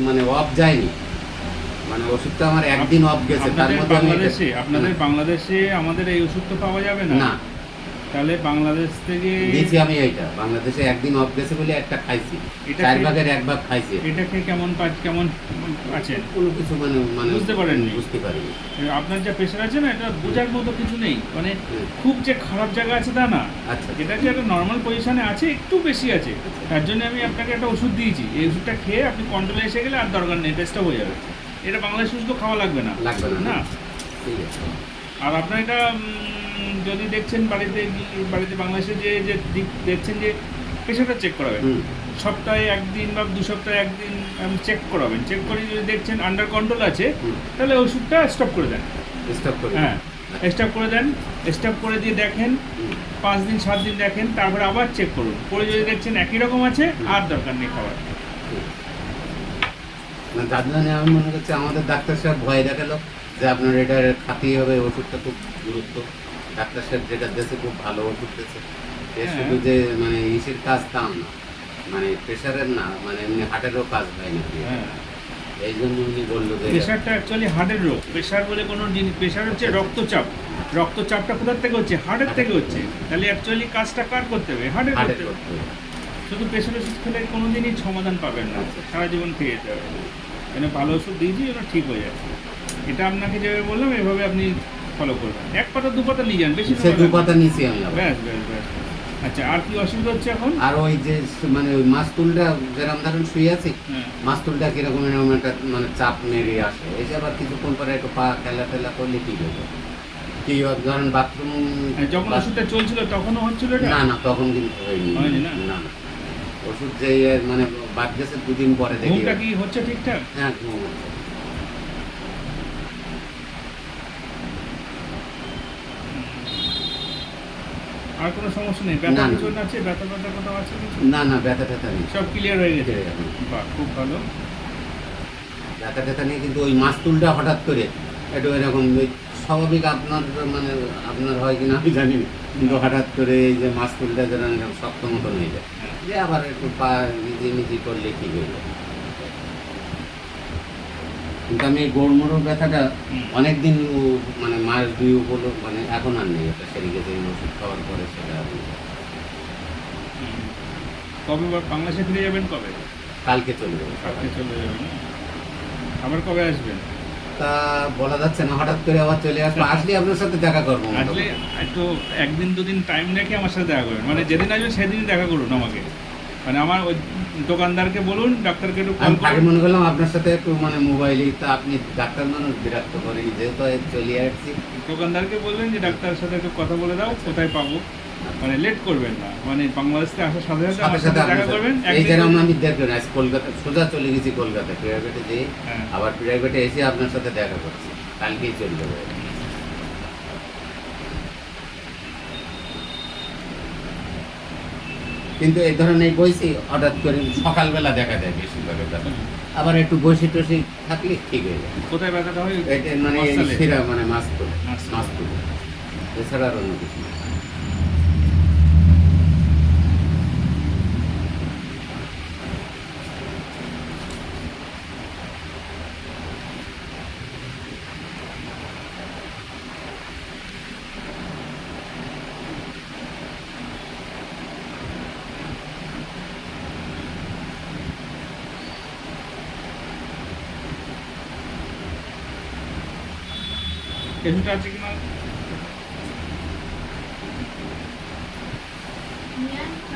মানে অফ যায়নি, মানে ওষুধটা আমার একদিন অফ গেছে, তার মধ্যে আপনাদের বাংলাদেশে আমাদের এই ওষুধ তো পাওয়া যাবে না। না তাহলে বাংলাদেশ থেকে দিয়েছি আমি এইটা, বাংলাদেশে একদিন অফ গেছে বলে একটা খাইছি, এটা 4 ভাগের 1 ভাগ খাইছি। এটাকে কেমন আছে কোনো কিছু মানে মানে বুঝতে পারেননি? বুঝতে পারিনি। আপনার যা প্রেশার আছে না, এটা বোঝার মতো কিছু নেই, মানে হুম। খুব যে খারাপ জায়গা আছে তা না। আচ্ছা এটা যে একটা নর্মাল পজিশনে আছে, একটু বেশি আছে, তার জন্য আমি আপনাকে একটা ওষুধ দিয়েছি। এই ওষুধটা খেয়ে আপনি কন্ট্রোলে এসে গেলে আর দরকার নেই, টেস্টটা হয়ে যাবে। এটা বাংলাদেশ ওষুধ তো খাওয়া লাগবে না। লাগবে না না। ঠিক আছে। আর আপনার এটা যদি দেখছেন বাড়িতে বাংলাদেশে যে দেখছেন যে প্রেশারটা চেক করাবেন, হুম। সপ্তাহে একদিন বা 2 সপ্তাহে একদিন চেক করাবেন। চেক করে যদি দেখছেন আন্ডার কন্ট্রোল আছে, হুম। তাহলে ওষুধটা স্টপ করে দেন। স্টপ করি। হ্যাঁ, স্টপ করে দেন। স্টপ করে দিয়ে দেখেন, হুম। 5 দিন 7 দিন দেখেন, তারপরে আবার চেক করুন। করে যদি দেখছেন একই রকম আছে, আর দরকার নেই খাবার। না যার জন্য আমি মনে করছি আমাদের ডাক্তার সাহেব ভয় দেখালো যে আপনার এটা খাতেই হবে, ওষুধটা খুব গুরুত্ব। ডাক্তার সাহেব যেটা দিয়েছে খুব ভালো ওষুধ দিয়েছে। শুধু যে মানে ইসের কাজ তাও না, মানে প্রেশারের না, মানে এমনি হার্টেরও কাজ হয় না। হ্যাঁ, এই জন্য উনি বললো যে প্রেশারটা অ্যাকচুয়ালি হার্টের রোগ। প্রেশার বলে কোনো জিনিস, প্রেশার হচ্ছে রক্তচাপ। রক্তচাপটা কোথার থেকে হচ্ছে? হার্টের থেকে হচ্ছে। তাহলে অ্যাকচুয়ালি কাজটা কার করতে হবে? হার্টের হার্টের করতে হবে। করতে হবে। শুধু প্রেশার ওষুধ খেলে কোনো দিনই সমাধান পাবেন না, সারা জীবন খেয়ে যেতে হবে। মানে ভালো ওষুধ দিয়েছি, ওটা ঠিক হয়ে যাচ্ছে। এটা আপনাকে যেভাবে বললাম, এভাবে আপনি ফলো করবেন। 1 পাতা 2 পাতা নিয়ে যান, বেশি সে 2 পাতা নিছি আমি আবার। ব্যাস ব্যাস ব্যাস। আচ্ছা, আর কি অসুবিধা হচ্ছে এখন? আর ওই যে মানে ওই মাস্তুলটা যেরকম ধরেন শুয়ে আছি, হ্যাঁ, মাস্তুলটা কিরকম এরকম একটা মানে চাপ মেরে আসে, এসে আবার কিছুক্ষণ পরে একটু পা ঠেলা করলে ঠিক হয়ে যায়। কি ধরেন বাথরুম যখন ওষুধটা চলছিল তখনও হচ্ছিল এটা? না না তখন কিন্তু হয়নি। হয়নি না? না না ওষুধ যে মানে বাদ গেছে 2 দিন পরে দেখি। ঘুমটা কি হচ্ছে ঠিকঠাক? হ্যাঁ ঘুম হচ্ছে। আর কোনো সমস্যা নেই? ব্যথা না, না। কিছু আছে? ব্যথা কোথাও আছে কিছু? না না ব্যথা ট্যাথা নেই। সব ক্লিয়ার হয়ে গেছে? ঠিক আছে। বাহ, খুব ভালো। ব্যথা ট্যাথা নেই, কিন্তু ওই মাস্তুলটা হঠাৎ করে একটু এরকম ওই স্বাভাবিক আপনার মানে আপনার হয় কিনা আমি জানি না, কিন্তু হঠাৎ করে এই যে মাস্তুলটা যেন এরকম শক্ত মতন হয়ে যায়, যে আবার একটু পা নিজে করলে ঠিক হয়ে যায়। কিন্তু আমি এই গোড়মোড়ের ব্যথাটা হুম। অনেকদিন মানে মাস 2 হলো, মানে এখন আর নেই, এটা সেরে গেছে এই ওষুধ খাওয়ার পরে সেটা আর নেই। হুম। কবে বাংলাদেশে ফিরে যাবেন কবে? কালকে চলে যাবে কালকে সকালে। চলে যাবেন না? আবার কবে আসবেন? তা বলা যাচ্ছে না, হঠাৎ করে আবার চলে আসবো, আসলে আপনার সাথে দেখা করবো আসলে একটু 1 দিন 2 দিন টাইম রেখে আমার সাথে দেখা করবেন। মানে যেদিন আসবেন সেদিনই দেখা করুন আমাকে। মানে আমার ওই দোকানদারকে বলুন, ডাক্তারকে একটু কল আমি আগে করুন। মনে করলাম আপনার সাথে একটু মানে মোবাইলে, তা আপনি ডাক্তার মানুষ বিরক্ত করেন, যেহেতু চলে আসছি। দোকানদারকে বললেন যে ডাক্তারের সাথে একটু কথা বলে দাও, কোথায় পাবো। মানে লেট করবেন না, মানে বাংলাদেশ থেকে আসার সাথে সাথে সাথে আমার সাথে সাথে আপনার দেখা সাথে করবেন। এই যেরকম আমি দেখবেন আজ কলকাতা সোজা চলে গেছি, কলকাতা প্রাইভেটে যেয়ে হ্যাঁ। আবার প্রাইভেটে এসে আপনার সাথে দেখা করছি, কালকেই চলে যাবে। কিন্তু এই ধরনের এই বইছি হঠাৎ করে সকালবেলা দেখা যায় বেশিরভাগ ব্যথা, আবার একটু বসে টসে থাকলে ঠিক হয়ে যায়। কোথায় ব্যথাটা হয়? এটা মানে এই মশালে? শিরা মানে মাস্তুল মাস্তুল। মাস্তুল, এছাড়া আর অন্য কিছু না। এজুটা আছে কিনা?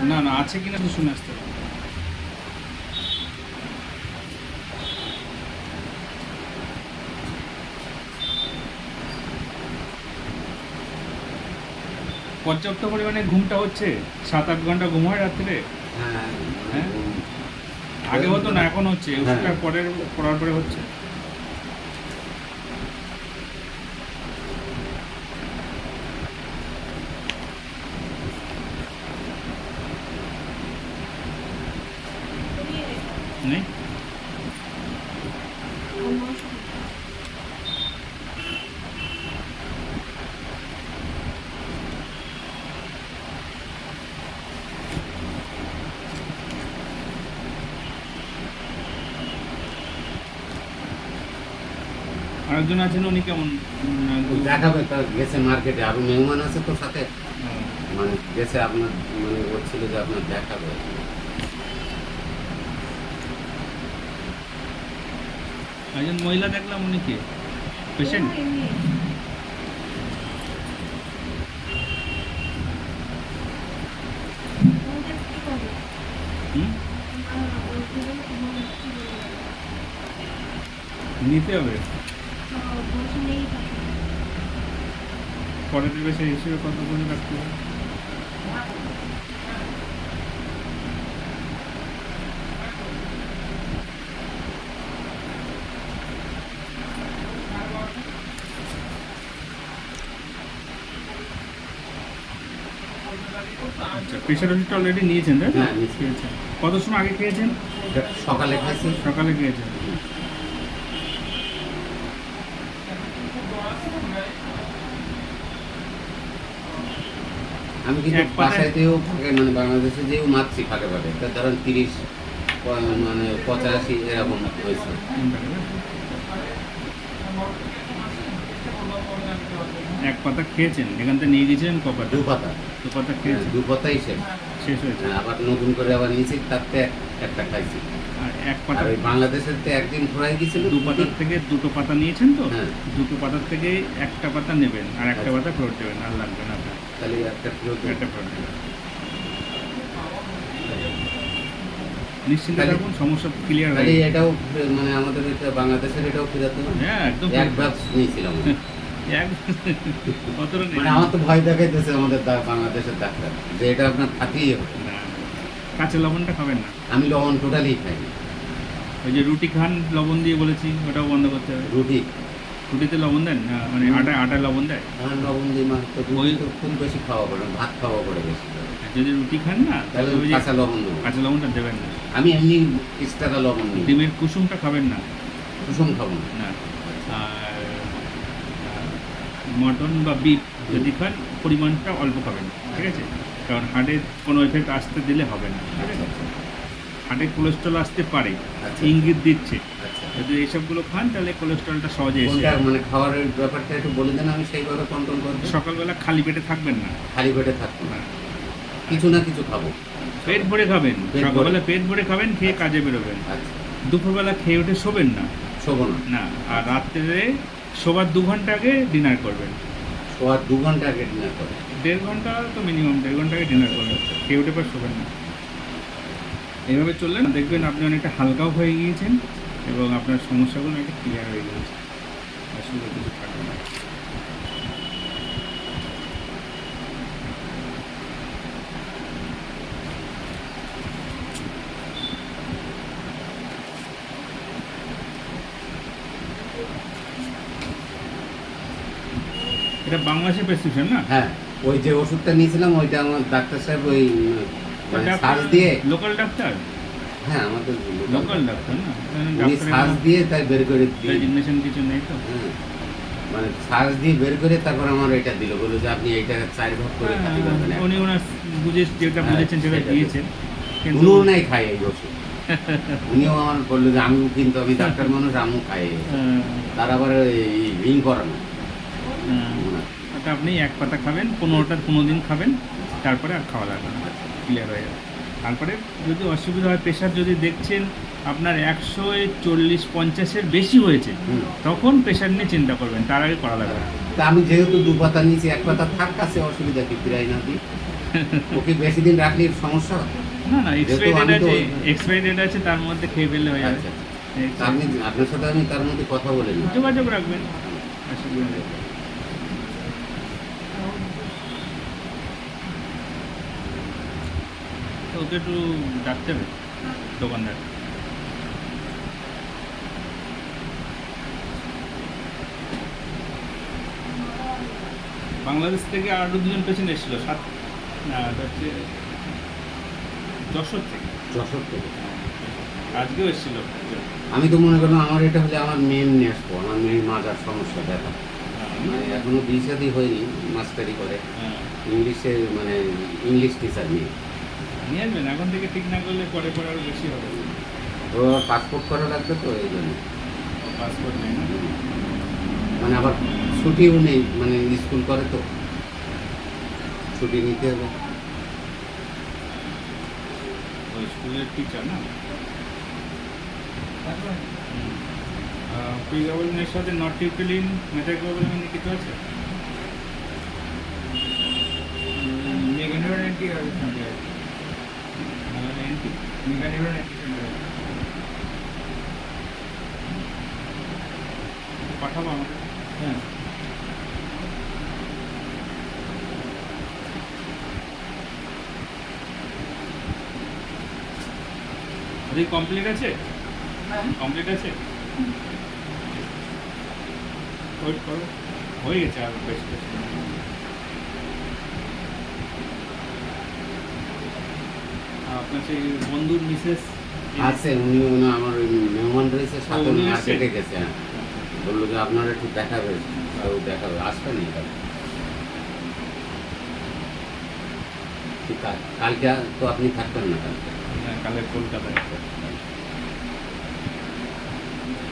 না না, আছে কিনা তো শুনে আসতে হবে। পর্যাপ্ত পরিমাণে ঘুমটা হচ্ছে? 7-8 ঘন্টা ঘুম হয় রাত্রে? হ্যাঁ হ্যাঁ? আগে হতো না, এখন হচ্ছে? ওষুধটা পড়ার পরে হচ্ছে? নেই? আরেকজন আছেন উনি কেমন দেখাবে, তার গেছে মার্কেটে, আরো মেহমান আছে তো সাথে, হ্যাঁ। মানে গেছে আপনার, মানে বলছিল যে আপনার দেখাবে। একজন মহিলা দেখলাম, উনি কে পেশেন্ট? নিতে হবে পরের বেশি হিসেবে কত করে রাখতে হবে? আচ্ছা, প্রেশার ওষুধটা অলরেডি নিয়েছেন তাই তো? হ্যাঁ, নিয়েছি। খেয়েছেন। কত সময় আগে খেয়েছেন? এটা সকালে খাইছি। সকালে খেয়েছেন। আমি কিন্তু এক কথায়- বাসাতেও ফাঁকে, মানে বাংলাদেশে যেও মারছি ফাঁকে ফাঁকে, তা ধরেন 30 মানে 85 এরকম হয়েছে। এক পাতা খেয়েছেন, এখান থেকে নিয়ে গেছিলেন ক পাতা? 2 পাতা। দু পাতা খেয়েছেন, 2 পাতাই শেষ। শেষ হয়েছে। আবার নতুন করে আবার নিচে তাতে একটা খাইছি। আর এক আর পাতা, ওই বাংলাদেশের তো একদিন ঘোরাই গেছিল দু পাতার থেকে দুটো পাতা নিয়েছেন তো? হ্যাঁ। দুটো পাতার থেকে একটা পাতা নেবেন আর একটা পাতা ফেরত দেবেন, আর লাগবে না আপনার। তাহলে একটা ফেরত দেব। একটা ফেরত দেবেন। নিশ্চিন্তে তাহলে- থাকুন, সমস্যা ক্লিয়ার হয়ে তাহলে যাবে। এটাও মানে আমাদের এটা বাংলাদেশের এটাও ফেরত দেব। হ্যাঁ, একদম এক ব্যাচ নিয়েছিলাম আমি। অতটা নেই। মানে আমার তো ভয় দেখাইতেছে আমাদের বাংলাদেশের ডাক্তার, যে এটা আপনার খাতেই হবে। না, কাঁচা লবণটা খাবেন না। আমি লবণ টোটালি খাই না। ওই যে রুটি খান লবণ দিয়ে বলেছি, ওটাও বন্ধ করতে হবে। রুটি রুটিতে লবণ দেন না, মানে আটায় লবণ দেয়? আমার লবণ দিয়ে মানে তো রুটি ওই- তো খুব বেশি খাওয়া পড়ে না, ভাত খাওয়া পড়ে বেশি। আর যদি রুটি খান না তাহলে তাহলে ওই যে কাঁচা লবণ দেবো। কাঁচা লবণটা দেবেন না। আমি এমনি এক্সট্রা লবণ নিই, ডিমের কুসুমটা খাবেন না। কুসুম খাবো না। না। আর মটন বা বিফ যদি খান পরিমাণটা অল্প খাবেন, ঠিক আছে? কারণ হার্টের কোনো এফেক্ট আসতে দিলে হবে না, ঠিক আছে? হার্টে কোলেস্ট্রল আসতে পারে, আচ্ছা। ইঙ্গিত দিচ্ছে। আচ্ছা, যদি এইসবগুলো খান তাহলে কোলেস্ট্রলটা সহজে এসে কোনটা যাবে। মানে খাওয়ারের ব্যাপারটা একটু বলে দেন, আমি সেইভাবে কন্ট্রোল করবো। সকালবেলা খালি পেটে থাকবেন না। খালি পেটে থাকবো না, কিছু না কিছু খাবো। পেট ভরে খাবেন, পেট ভরে। সকালবেলা পেট ভরে খাবেন, খেয়ে কাজে বেরোবেন। আচ্ছা, দুপুরবেলা খেয়ে উঠে শোবেন না। শোবো না। না, আর রাত্রে শোবার 2 ঘন্টা আগে ডিনার করবেন। শোয়ার 2 ঘন্টা আগে ডিনার করে। 1.5 ঘন্টা তো মিনিমাম, 1.5 ঘন্টা আগে ডিনার করবেন, খেয়ে উঠে পর শোবেন না। এইভাবে চললেন দেখবেন আপনি অনেকটা হালকাও হয়ে গিয়েছেন এবং আপনার সমস্যাগুলো অনেকটা ক্লিয়ার হয়ে গিয়েছে, অসুবিধা কিছু থাকবে না। এটা বাংলাদেশের প্রেসক্রিপশন না? হ্যাঁ, ওই যে ওষুধটা নিয়েছিলাম ওইটা আমার ডাক্তার সাহেব ওই মানে সার্চ দিয়ে, লোকাল ডাক্তার? হ্যাঁ আমাদের লোকাল ডাক্তার না? উনি সার্চ দিয়ে তাই বের করে দিয়ে, রেজিগনেশন কিছু নেই তো? হ্যাঁ, মানে সার্চ দিয়ে বের করে তারপর আমার এটা দিল, বললো যে আপনি এইটা 4 ভাগ করে খাতে পারবেন। উনি ওনার বুঝে যেটা হ্যাঁ, বুঝেছেন সেটা সেটা দিয়েছেন, কিন্তু উনিও নাই খাই এই ওষুধ। উনিও আমার বললো যে আমিও কিন্তু, আমি ডাক্তার মানুষ, আমিও খাই এই ওষুধ। তার আবার এই রিং করানো ওনার। ওটা আপনি এক পাতা খাবেন, 15 দিন খাবেন, তারপরে আর খাওয়া লাগবে না, ক্লিয়ার হয়ে যাবে। তারপরে যদি অসুবিধা হয়, প্রেশার যদি দেখছেন আপনার 140-50-এর বেশি হয়েছে, হুম। তখন প্রেশার নিয়ে চিন্তা করবেন, তার আগে করা লাগবে না। তা আমি যেহেতু 2 পাতা নিয়েছি, 1 পাতা থাক কাছে, অসুবিধা কি, ফিরাই না দিই। ওকে বেশি দিন রাখলে সমস্যা হয়। না না, এক্সপায়ারি যেহেতু আমি ডেট তো- আছে, এক্সপায়ারি ডেট আছে, তার মধ্যে খেয়ে ফেললে হয়ে যাবে। আচ্ছা, তা আপনি, আপনার সাথে আমি তার মধ্যে কথা বলে নিই। যোগাযোগ রাখবেন, অসুবিধা নেই। তো ওকে একটু ডাকতে হবে দোকানদার। বাংলাদেশ থেকে আরও 2জন পেশেন্ট এসেছিল, না এটা হচ্ছে যশোর থেকে, যশোর থেকে। আজকেও এসেছিল। আমি তো মনে করলাম আমার এটা হলে আমার মেয়ের নিয়ে আসবো, আমার মেয়ের মাজার সমস্যা দেখা, মানে এখনো বিয়ে শাদী হয়নি, মাস্টারি করে, হ্যাঁ, ইংলিশে মানে ইংলিশ টিচার নিয়ে। নিয়ে আসবেন, এখন থেকে ঠিক না করলে পরে পরে আরও বেশি হবে। তো পাসপোর্ট করা লাগবে তো এই জন্য। পাসপোর্ট নেই না? মানে আবার ছুটিও নেই, মানে স্কুল করে তো ছুটি নিতে হবে। ওই স্কুলের টিচার না? প্রিগাবলিনের সাথে নর্টিউটিলিন মেথাইক্লোবিলিন কিছু আছে? মেগানিউরন অ্যান্টি আর সঙ্গে আছে। অ্যান্টি মেগানিউরন অ্যান্টি সঙ্গে আছে। পাঠাবো আমাকে। হ্যাঁ। ওদের কমপ্লিট আছে? কমপ্লিট আছে? ওয়েট করো, হয়ে গেছে আর বেশ বেশি না। আর আপনার সেই বন্ধুর মিসেস আছে, উনি আমার ওই মেহমান রয়েছে সাথে, উনি মার্কেটে এসেছেন? গেছে। হ্যাঁ, বললো যে আপনারা একটু দেখাবে, তাও দেখাবে, আসবেন না কালকে তো আপনি থাকবেন না কালকে। কালে কলকাতায়।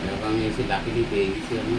এরকম আমি এসে লাকিলি পেয়ে গেছি আমি।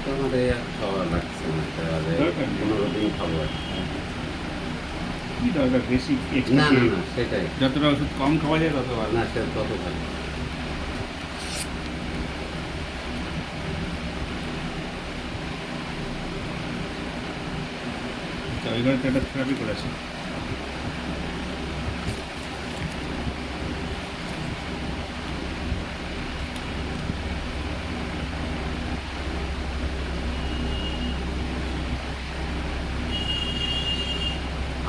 তো আমাদের আর খাওয়া লাগছে না, তাহলে দরকার নেই। 15 দিন খাবো আর কি। কি দরকার বেশি না এক্সট্রা? না না, সেটাই যতটা ওষুধ কম খাওয়া যায় তত ভালো। না, সে তত ভালো। ওই ঘরে তো একটা থেরাপি করেছে।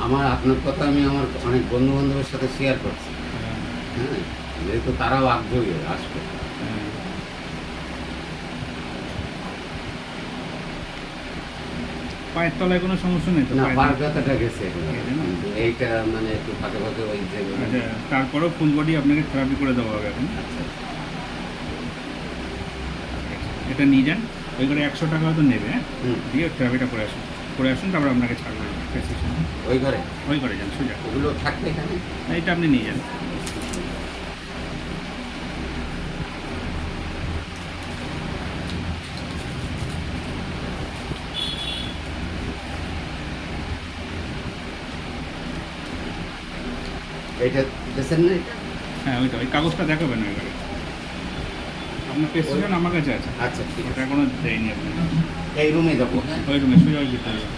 আমার আপনার কথা আমি আমার অনেক বন্ধু বান্ধবের সাথে শেয়ার করছি। হ্যাঁ, যেহেতু তারাও আগ্রহী আসবে। পায়ের তলায় কোনো সমস্যা নেই তো? না, পায়ের বার তলায়? ব্যথাটা গেছে এখন। গেছে না? কিন্তু এইটা মানে একটু ফাঁকে ফাঁকে ওই যে আচ্ছা, তারপরেও ফুল বডি আপনাকে থেরাপি করে দেওয়া হবে এখন। আচ্ছা, এটা নিয়ে যান, ওই করে 100 টাকা হয়তো নেবে, হ্যাঁ? হুম, দিয়ে থেরাপিটা করে আসুন, তারপর আপনাকে ছাড়বে প্রেসক্রিপশন। ওই ঘরে ওই করে যান সোজা। ওগুলো থাকবে এখানে। এইটা আপনি নিয়ে যান। এইটা দিয়েছেন না এটা? হ্যাঁ, ওই কাগজটা দেখাবেন ওই ঘরে। আপনার প্রেসক্রিপশন আমার কাছে আছে, আচ্ছা, ঠিক আছে। ওটা এখনো দেয়নি আপনাকে। এই রুমে যাবো, হ্যাঁ। ওই রুমে সোজা ওই ভিতরে যান।